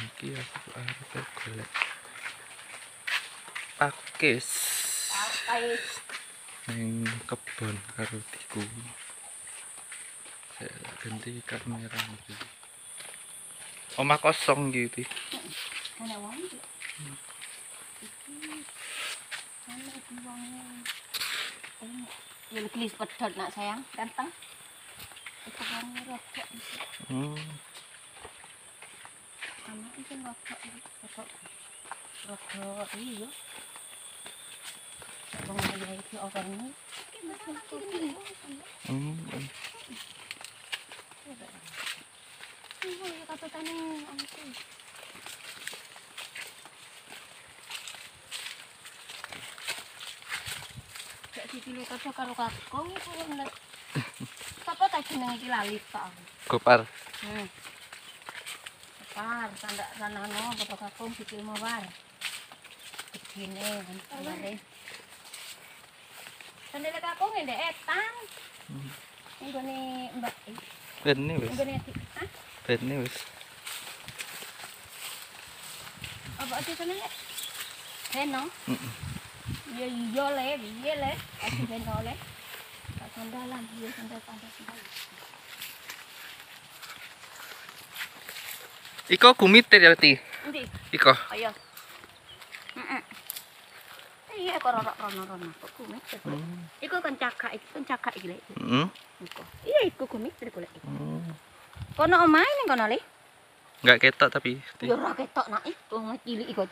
Iki aku arep golek pakis ning kebon karo tiku. Saya ganti kamera iki. Omah kosong gitu. Ana wong iki. Ana wong. Ya gelis pedot nak sayang, ganteng. Itu wong rokok. Sama itu rokok iya. Bang ayah itu orang ini. Kata tani angku. Gak dipilih kerja karo kakung itu ngeliat. Apa tak jeneng iki lali tak aku. Gopar. Gopar, tanda ranano bapak kakung dipilih mawar. Begini kan. Sandal kakung ndek etang. Nggone Mbak. Bene wis. Nggone Bene wis. Apa aja sana le? Beno. Ya iya le, piye le? Aku beno le. Tak sandalan, iya sandal pantas sandal. Iko gumitir ya, Ti? Endi? Iko. Ayo. Iya kok rono-rono kok gumitir. Iku kan cakak iki le. Iku. Iya iku gumitir golek iku. Kono omahe ning kono le. Enggak ketok tapi. Ya ora ketok nak iku cilik iko.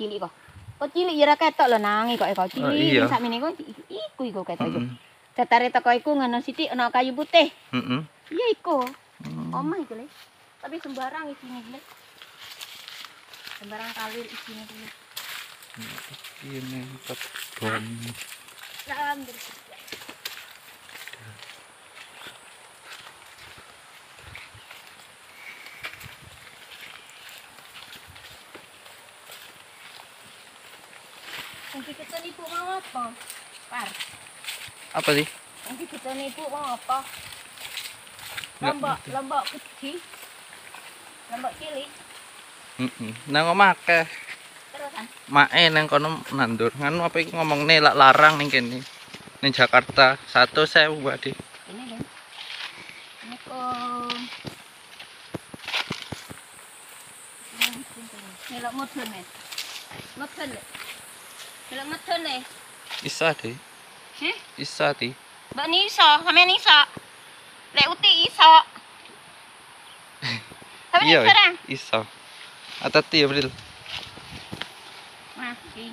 Kok cilik ya ora ketok lho nang kok cilik sakmene kok iku ketok iku. Datare teko iku ngono sithik ana kayu putih. Iya iku. Omah iku le. Tapi sembarang isine le. Sembarang kalir isine le. Ini kebon. Alhamdulillah. Nanti kita nipu mau apa? Par. Apa sih? Nanti kita nipu mau apa? Lombok kecil. Lombok cilik. Nang omah akeh. Terusan. Mae nang kono nandur. Nganu apa iki ngomongne lak larang ning kene. Ning Jakarta 1.000 Mbak Di. Ini dong. Ini kok. Melok mudun nih. Mudun le. Melok mudun le. Isa Di. Heh? Isa Di. Mbak Nisa, sampean Nisa. Lek uti iso. Iya, iso. Atati ya, Bril. Nah, iki.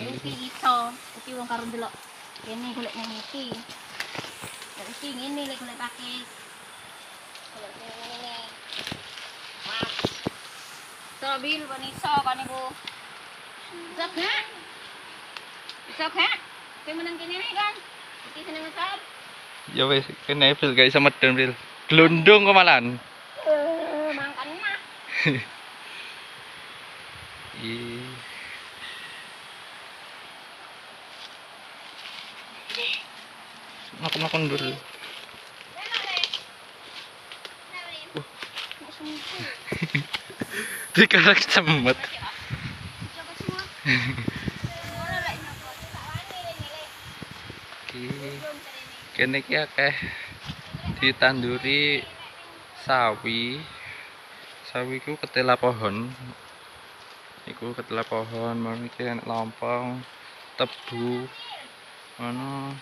Uti iso. Uti wong karo ndelok. Kene golek nang iki. Lek iki ngene lek golek pakis. Golek ngene. Mas. Sabil Mbak Nisa kan iku. Bisa gak? Bisa gak? Kowe menang kene kan? Iki seneng ngetop. Ya wis, kene Bril gak iso medun, Bril. Glundung kok malahan. Mangkan mah. Makan dulu. Dikarak cemet. Kene iki akeh ditanduri sawi. Sawi ku ketela pohon. Iku ketela pohon, mrene iki enek lompong, tebu. Ono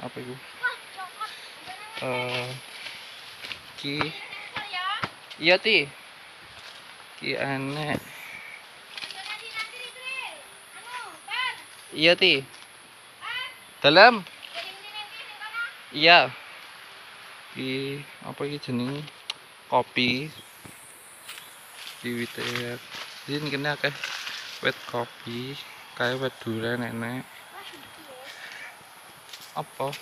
apa iku? Ki. Iya, Ti. Ki enek. Iya, Ti. Dalam. Iya. Ki apa iki jenenge? Kopi. Diwiter. Din kene akeh wit kopi, kae wit duren enek. Apa?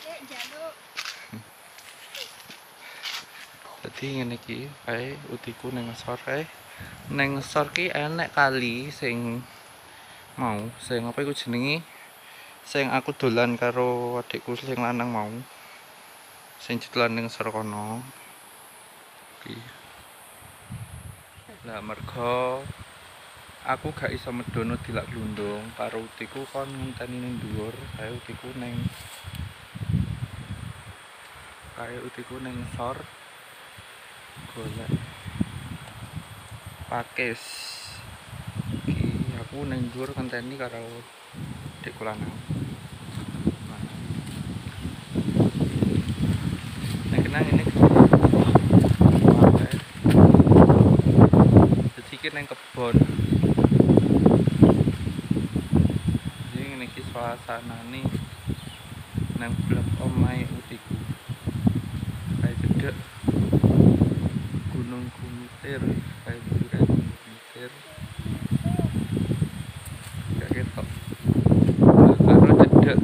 Dadi ngene iki kae utiku ning ngesor kae. Ning ngesor ki enek kali sing mau, sing apa iku jenenge? Sing aku dolan karo adikku sing lanang mau. Sing dolan ning ngesor kono. Iki. Lah mergo aku gak iso medono dilak glundung karo utiku kon ngenteni ning dhuwur, kae utiku ning sor golek pakis. Iki aku ning dhuwur ngenteni karo adikku lanang. Nek nang ini jadi iki ning kebon. Jadi ngene iki suasanane nang blok omahe utiku. Kayak cedek gunung Gumitir, kayak buran Gumitir. Gak ketok. Karo cedek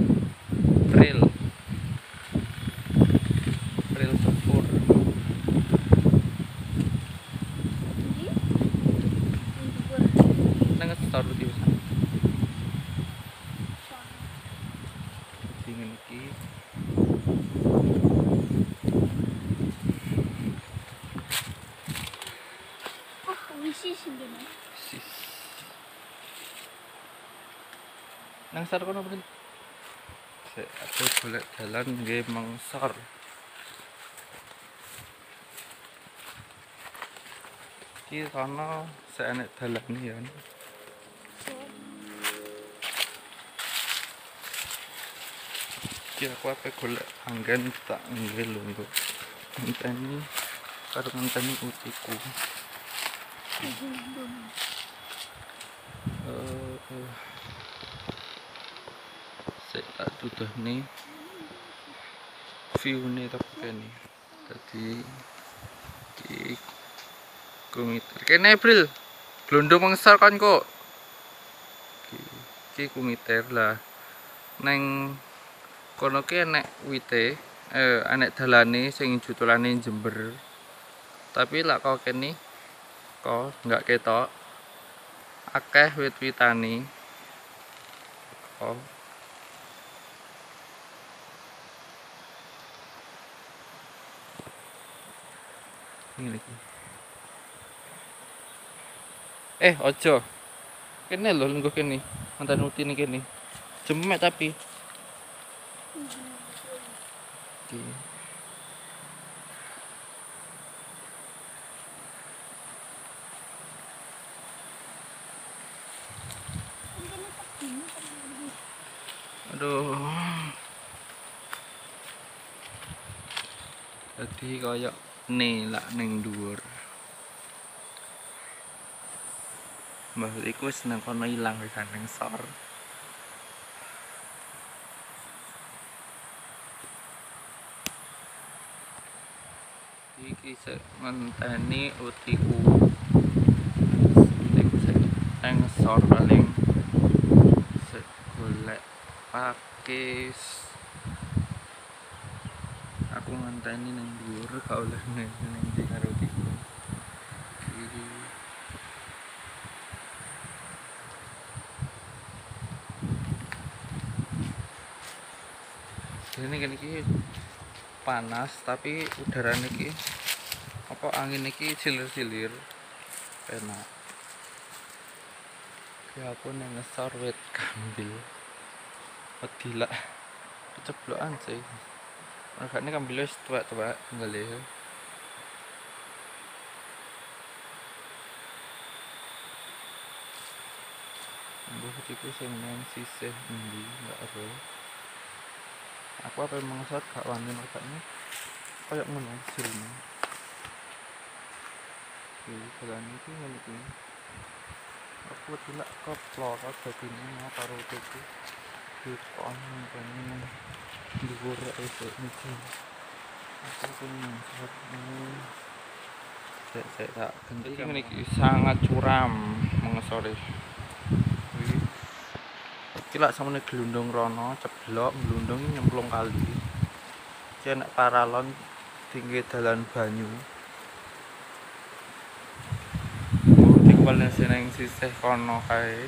rel sepur. Nang ngestor di sana. Dingin iki. Wisi sendiri. Sis. Nang sar kono ben. Aku golek dalan nggih mengsor. Iki kono seenek dalan ya. Iki aku ape golek anggen tak nggih lungguh. Ngenteni karo ngenteni utiku. Sik tak duduhne view-ne tapi kene. Dadi iki Gumitir. Kene April. Glundung mengsor kan kok. Iki Gumitir lah. Neng kono ki enek wite, enek dalane sing jutulane Jember. Tapi lak kok kene kok nggak ketok. Akeh wit-witane. Oh. Ini lagi. Ojo. Kene lho lungguh kene. Mantan uti nih kene. Jemek tapi. Iki. Aduh. Dadi koyo lak ning dhuwur. Mbah iku wis nang kono ilang wis nang sor. Iki sik ngenteni utiku. Nang sor paling sik golek pakis. Aku ngenteni nang dhuwur gak oleh ning ndi karo utiku. Ini kan iki panas tapi udarane iki apa angin iki silir-silir enak. Ya aku nang ngesor wit kambil. Wedi lak keceblokan sih. Regane kambil wis tuwek-tuwek nggale. Mbuh iku sing nang sisih endi gak ero. Aku apa mengsot gak wani makane kayak ngono hasilnya. Jalan iki ngene iki. Aku tidak keplorot dadine karo tuku. Dikon ngene dhuwur esuk niki. Aku pengen mengsot ini. Sek tak ganti ngene iki sangat curam mengesore. Iki lak samene glundung rono ceblok glundung nyemplung kali. Iki nek paralon tinggi dalan banyu. Paling seneng sisih kono kae.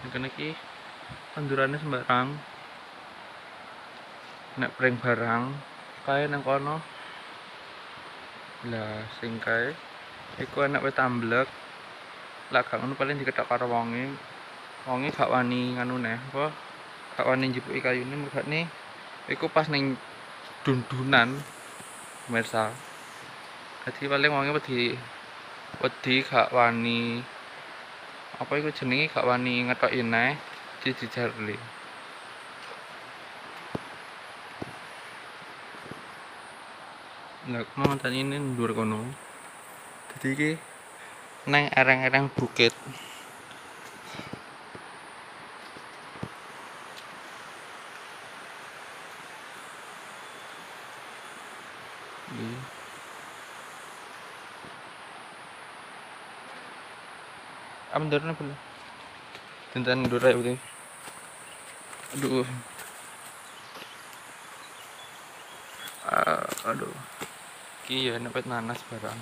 Iki kene iki pandurane sembarang. nek prank barang kae nang kono. Lah sing kae iku enek wit amblek. Lah gak ngono paling diketok karo wonge. Wonge gak wani nganu neh, apa? Gak wani njepuki kayune mergane iku pas ning dundunan pemirsa. Dadi paling wonge wedi gak wani apa iku jenenge gak wani ngetoki neh dijarli. Lah kono tadi ini ndur kono. Dadi iki neng ereng-ereng bukit. Iki. Am ndurne belum? Tenten ndur ae uti. Aduh. Aduh. Iki ya nepet nanas barang.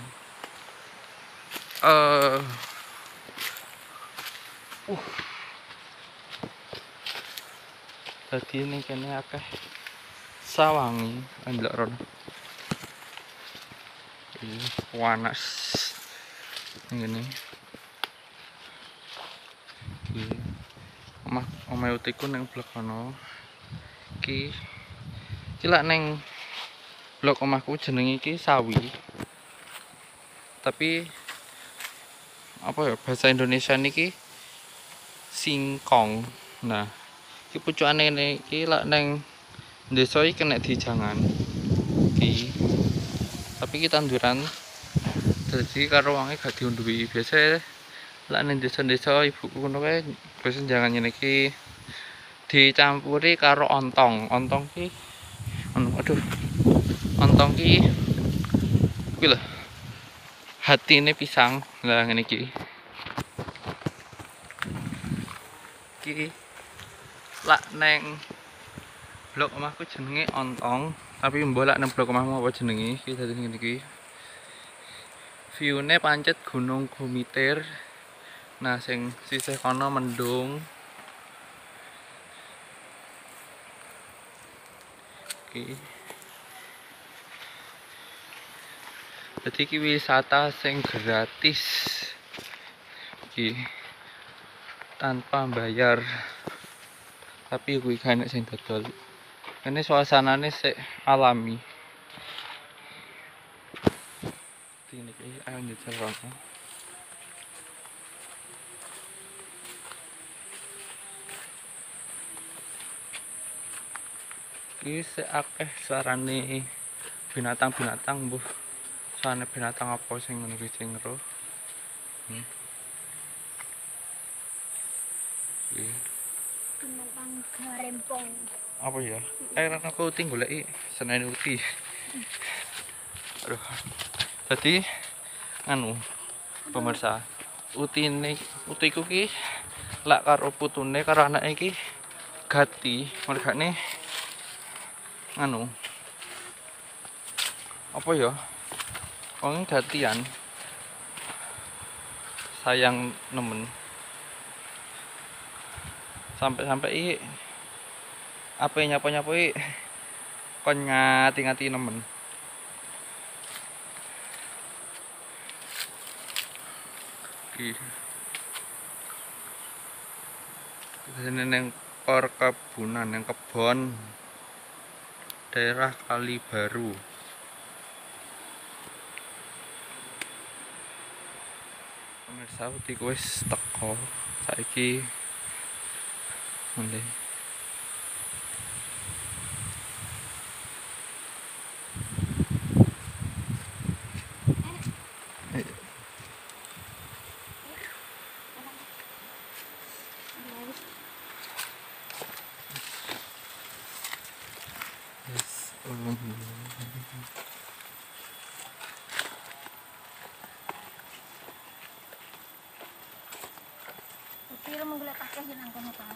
Tadi ini kene akeh sawangi ndelok rono. Iki panas. Ngene. Iki omah utiku ning blok kono. Iki lak ning blok omahku jenenge iki sawi. Tapi apa ya bahasa Indonesia niki singkong. Nah, iki pucukane ngene iki lak ning desa iki kena dijangan. Iki. Tapi iki tanduran dadi karo wonge gak diunduhi. Biasa lak ning desa-desa ibuku ngono kae biasa jangan ngene iki dicampuri karo ontong. Ontong ki aduh. Ontong ki kuwi lho. Hatine pisang. Lah ngene iki. Iki lak neng blok omahku jenenge ontong, tapi mbok lak nang blok omahmu apa jenenge? Iki dadi ngene iki. View-ne pancet Gunung Gumitir. Nah, sing sisih kono mendung. Iki. Jadi iki wisata sing gratis. Iki tanpa bayar. Tapi kuwi kan sing dodol. Ini suasanane sik alami. Ini kayak ayo njajal rono. Iki sik akeh suarane binatang-binatang mbuh. Suarane binatang apa sing ngene iki sing ero. Binatang garempong. Apa ya? Aku uti goleki senene uti. Aduh. Jadi anu pemirsa, utiku ki lak karo putune karo anake iki gati, mergane anu. Apa ya? Wong gatian. Sayang nemen. Sampai-sampai iki apa nyapa-nyapa iki kon ngati-ngati nemen. Iki. Ini neng perkebunan, neng kebon daerah Kali Baru. Pemirsa utiku wis teko saiki mulai. Pero menggeletaknya hilang kono karo.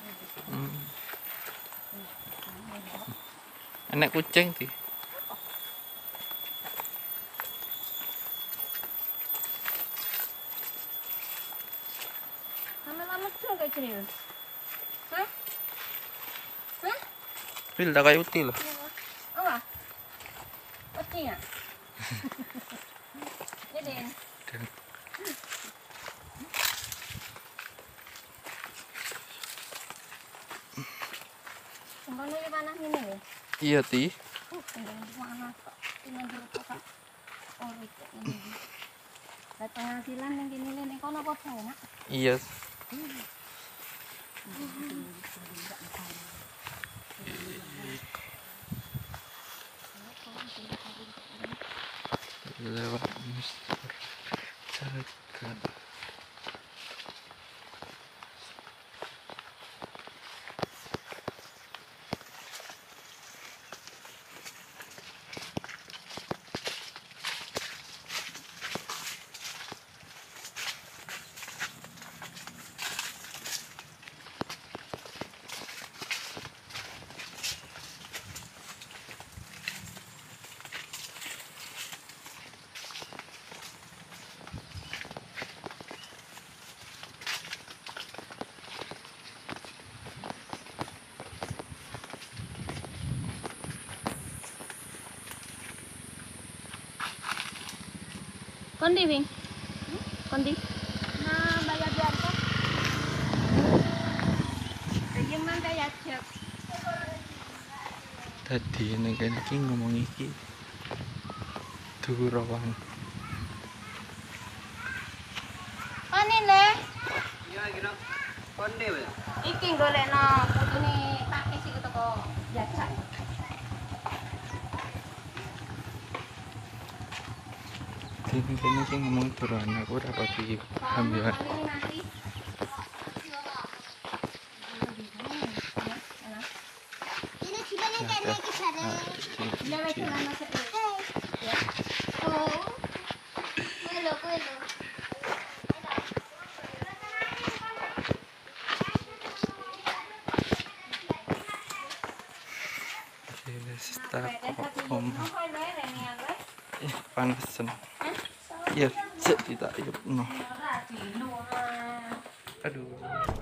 Enek kucing ti. Lama-lama tuh kayak gini. Hah? Hah? Pil tak kayak uti loh. Iya. Iya. Jadi, Dan kembali di mana ini ya? iya ti. Tinggal di mana kok? Tinggal di kota. Oh, itu ini. Ada penghasilan yang gini nih, kau nopo nak? Iya. Lewat Mister Jagat. Kondi, Bing. Kondi. Nah, bayar biasa. Kayak mana ya, Cek? Tadi neng kene iki ngomong iki Durawang. Ani le. Iya, kira konde weh. Iki golekno putune pakai sik teko jajak. Neng kene iki ngomong Durawang aku ora pati ambil. Ini gimana Ya, iki jare? Ya wis ya. ana sik. Ya. Oh. Kuelo, kuelo. Start om panasan. Ya, set ditayup no. Aduh.